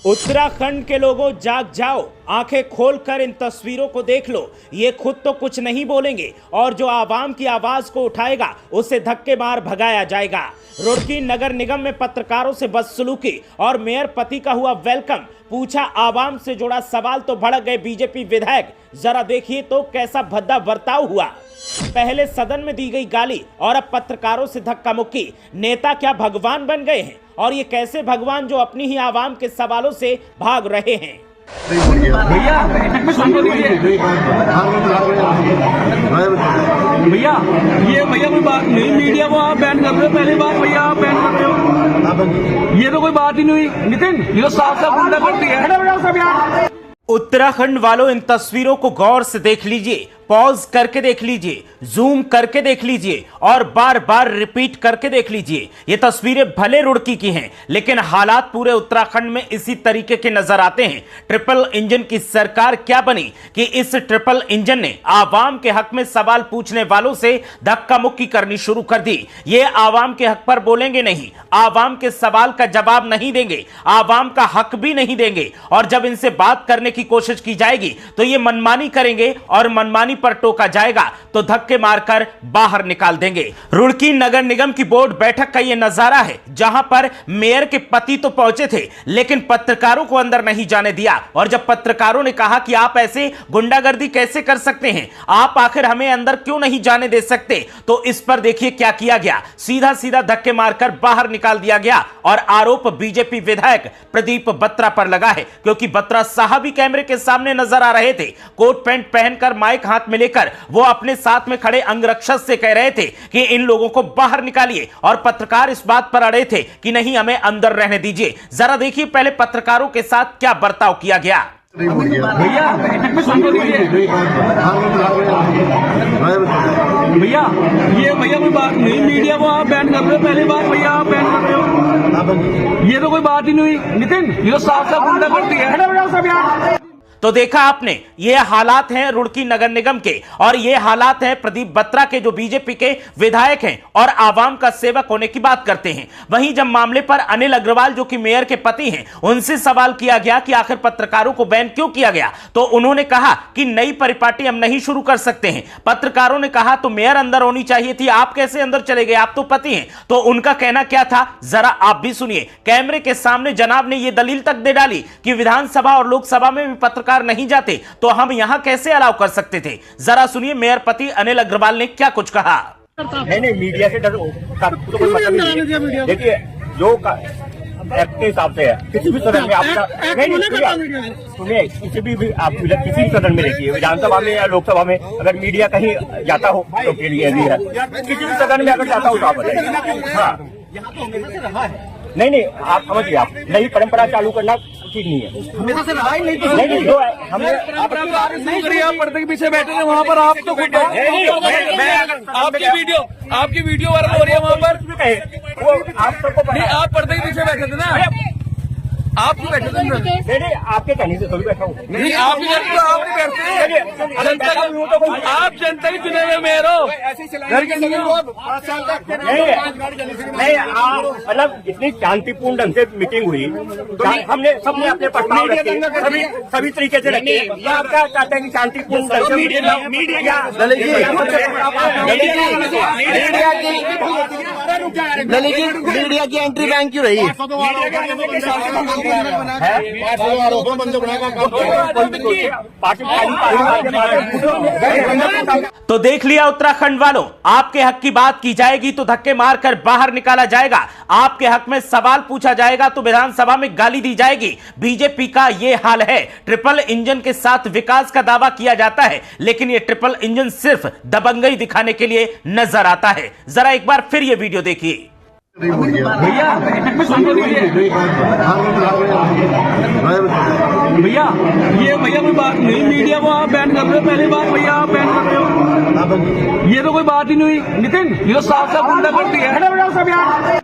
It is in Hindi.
उत्तराखंड के लोगों, जाग जाओ, आंखें खोलकर इन तस्वीरों को देख लो। ये खुद तो कुछ नहीं बोलेंगे और जो आवाम की आवाज को उठाएगा उसे धक्के मार भगाया जाएगा। रुड़की नगर निगम में पत्रकारों से बदसलूकी और मेयर पति का हुआ वेलकम। पूछा आवाम से जुड़ा सवाल तो भड़क गए बीजेपी विधायक। जरा देखिए तो कैसा भद्दा बर्ताव हुआ। पहले सदन में दी गई गाली और अब पत्रकारों से धक्का मुक्की। नेता क्या भगवान बन गए हैं? और ये कैसे भगवान जो अपनी ही आवाम के सवालों से भाग रहे हैं। भैया ये भैया कोई बात नहीं, मीडिया को आप बैन कर रहे हो। पहली बात भैया आप बैन कर रहे हो, ये तो कोई बात ही नहीं हुई। नितिन ये साफ साफ गुंडा करती है। उत्तराखंड वालों, इन तस्वीरों को गौर से देख लीजिए, पॉज करके देख लीजिए, जूम करके देख लीजिए और बार बार रिपीट करके देख लीजिए। ये तस्वीरें भले रुड़की की हैं, लेकिन हालात पूरे उत्तराखंड में इसी तरीके के नजर आते हैं। ट्रिपल इंजन की सरकार क्या बनी कि इस ट्रिपल इंजन ने आवाम के हक में सवाल पूछने वालों से धक्का मुक्की करनी शुरू कर दी। ये आवाम के हक पर बोलेंगे नहीं, आवाम के सवाल का जवाब नहीं देंगे, आवाम का हक भी नहीं देंगे। और जब इनसे बात करने की कोशिश की जाएगी तो ये मनमानी करेंगे और मनमानी पर टोका जाएगा तो धक्के मारकर बाहर निकाल देंगे। रुड़की नगर निगम की बोर्ड बैठक का यह नजारा है, जहां पर मेयर के पति तो पहुंचे थे लेकिन पत्रकारों को अंदर नहीं जाने दिया। और जब पत्रकारों ने कहा कि आप ऐसे गुंडागर्दी कैसे कर सकते हैं, आप आखिर हमें अंदर क्यों नहीं जाने दे सकते, तो इस पर देखिए क्या किया गया। सीधा सीधा धक्के मारकर बाहर निकाल दिया गया। और आरोप बीजेपी विधायक प्रदीप बत्रा पर लगा है, क्योंकि बत्रा साहब ही कैमरे के सामने नजर आ रहे थे। कोट पैंट पहनकर माइक हाथ में लेकर वो अपने साथ में खड़े अंगरक्षक से कह रहे थे कि इन लोगों को बाहर निकालिए। और पत्रकार इस बात पर अड़े थे कि नहीं, हमें अंदर रहने दीजिए। जरा देखिए पहले पत्रकारों के साथ क्या बर्ताव किया गया। भैया भैया ये भैया कोई बात नहीं, मीडिया को आप बैन कर रहे हो। पहली बात भैया आप बैन कर रहे हो, ये तो कोई बात ही नहीं हुई। नितिन ये साफ साफ गुंडा करती है। तो देखा आपने, ये हालात हैं रुड़की नगर निगम के और ये हालात हैं प्रदीप बत्रा के, जो बीजेपी के विधायक हैं और आवाम का सेवक होने की बात करते हैं। वहीं जब मामले पर अनिल अग्रवाल जो कि मेयर के पति हैं, उनसे सवाल किया गया कि आखिर पत्रकारों को बैन क्यों किया गया, तो उन्होंने कहा कि नई परिपाटी हम नहीं शुरू कर सकते हैं। पत्रकारों ने कहा तो मेयर अंदर होनी चाहिए थी, आप कैसे अंदर चले गए, आप तो पति हैं। तो उनका कहना क्या था, जरा आप भी सुनिए। कैमरे के सामने जनाब ने यह दलील तक दे डाली कि विधानसभा और लोकसभा में भी पत्रकार नहीं जाते तो हम यहां कैसे अलाउ कर सकते थे। जरा सुनिए मेयर पति अनिल अग्रवाल ने क्या कुछ कहा। नहीं, मीडिया से डर तो कोई मतलब नहीं है। देखिए जो एक्ट के हिसाब से है, किसी भी सदन में आपका सुनिए, किसी भी आप किसी भी सदन में देखिए, विधानसभा में या लोकसभा में अगर मीडिया कहीं जाता हो तो के लिए है, किसी भी सदन में अगर जाता हो तो आप बताइए। हाँ, नहीं, आप समझिए, आप नई परंपरा चालू करना ठीक नहीं है। हमेशा से रहा ही नहीं, जो है हमने आप पर्दे के पीछे बैठे थे वहाँ पर, आप तो खुद आपकी वीडियो वायरल हो रही है वहाँ पर। वो आप सबको नहीं, आप पर्दे के पीछे बैठे थे ना, आप क्यों बैठे थे? नहीं, आपके कहने से थोड़ी बैठा हूँ। नहीं, आप नहीं बैठते, आप नहीं बैठते। आप जनता ही चुने हुए मेयर हो। घर के नहीं, मतलब इतनी शांतिपूर्ण ढंग से मीटिंग हुई, हमने सबने अपने प्रस्ताव रखे, सभी तरीके से रखे। आप क्या चाहते हैं कि शांतिपूर्ण ढंग से मीडिया की एंट्री बैंक क्यों रही? तो देख लिया उत्तराखंड वालों, आपके हक की बात की जाएगी तो धक्के मारकर बाहर निकाला जाएगा, आपके हक में सवाल पूछा जाएगा तो विधानसभा में गाली दी जाएगी। बीजेपी का यह हाल है। ट्रिपल इंजन के साथ विकास का दावा किया जाता है, लेकिन यह ट्रिपल इंजन सिर्फ दबंगई दिखाने के लिए नजर आता है। जरा एक बार फिर यह वीडियो देखिए। भैया ये भैया कोई बात नहीं, मीडिया को आप बैन कर रहे हो। पहली बात भैया आप बैन कर रहे हो, ये तो कोई बात ही नहीं हुई। नितिन ये साफ साफ गुंडा करती है।